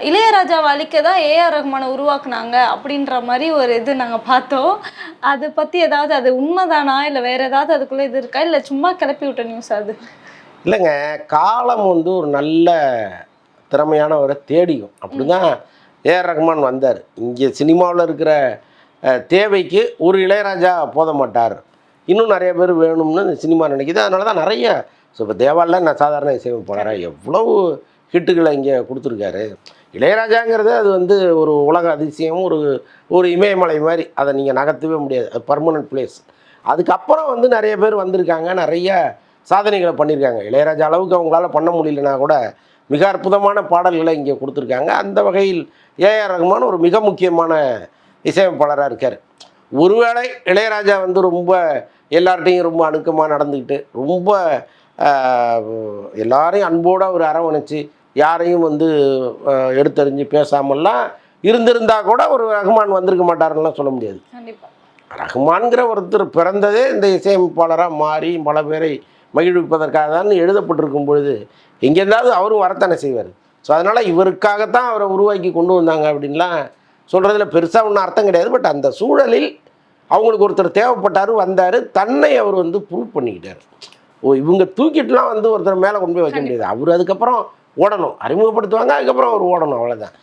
இளையராஜாவ அழிக்க தான் ஏ.ஆர். ரஹ்மான உருவாக்குனாங்க அப்படின்ற மாரி ஒரு இது நாங்க பார்த்தோம். அத பத்தி ஏதாவது அது உண்மதானா? இல்ல வேற ஏதாவது அதுக்குள்ள இது இருக்கா? இல்ல சும்மா கிளப்பி விட்ட நியூஸா அது? இல்லைங்க. காலம் வந்து ஒரு நல்ல திறமையானவர தேடியும். அப்படிதான் ஏ.ஆர். ரஹ்மான் வந்தார். இங்கே சினிமாவுல இருக்கிற தேவைக்கு ஒரு இளையராஜா போத மாட்டார். இன்னும் நெறைய பேர் வேணும்னு இந்த சினிமா நினைக்குது. அதனால தான் நெறைய இப்போ தேவாலாம் நான் சாதாரண இசையமைப்பாளரா எவ்வளவு ஹிட்டுகள இங்கே குடுத்துருக்காரு. இளையராஜாங்கிறது அது வந்து ஒரு உலக அதிசயம். ஒரு ஒரு இமயமலை மாரி. அத நீங்க நகர்த்தவே முடியாது. அது பெர்மனன்ட் பிளேஸ். அதுக்கப்புறம் வந்து நெறைய பேர் வந்திருக்காங்க. நெறைய சாதனைகள பண்ணியிருக்காங்க. இளையராஜா அளவுக்கு அவங்களால பண்ண முடியலனா கூட, மிக அற்புதமான பாடல்கள இங்கே குடுத்துருக்காங்க. அந்த வகையில் ஏ.ஆர். ரஹ்மான் ஒரு மிக முக்கியமான இசையமைப்பாளரா இருக்காரு. ஒருவேளை இளையராஜா வந்து ரொம்ப எல்லார்ட்டயும் ரொம்ப அணுக்கமா நடந்துக்கிட்டு, ரொம்ப அ எல்லாரையும் அன்போட ஒரு அரவணைச்சு, யாரையும் வந்து எடுத்தெறிஞ்சு பேசாமல்லாம் இருந்திருந்தா கூட ஒரு ரஹ்மான் வந்திருக்க மாட்டாருன்னுலாம் சொல்ல முடியாது. கண்டிப்பா. ரஹ்மான்ங்கிற ஒருத்தர் பிறந்ததே இந்த இசையமைப்பாளரா மாறி பல பேரை மகிழ்விப்பதற்காக தான் எழுதப்பட்டிருக்கும் பொழுது, எங்கேருந்தாவது அவரும் வரத்தானே செய்வார். ஸோ அதனால் இவருக்காகத்தான் அவரை உருவாக்கி கொண்டு வந்தாங்க அப்படின்லாம் சொல்கிறதுல பெருசாக ஒன்றும் அர்த்தம் கிடையாது. பட் அந்த சூழலில் அவங்களுக்கு ஒருத்தர் தேவைப்பட்டார், வந்தார். தன்னை அவர் வந்து ப்ரூவ் பண்ணிக்கிட்டார். ஓ இவங்க தூக்கிட்டுலாம் வந்து ஒருத்தர் மேலே கொண்டு போய் வைக்க முடியாது. கண்டிப்பா. அவர் அதுக்கப்புறம் ஓடணும். அறிமுகப்படுத்துவாங்க, அதுக்கப்புறம் அவர் ஓடணும் அவ்வளோதான்.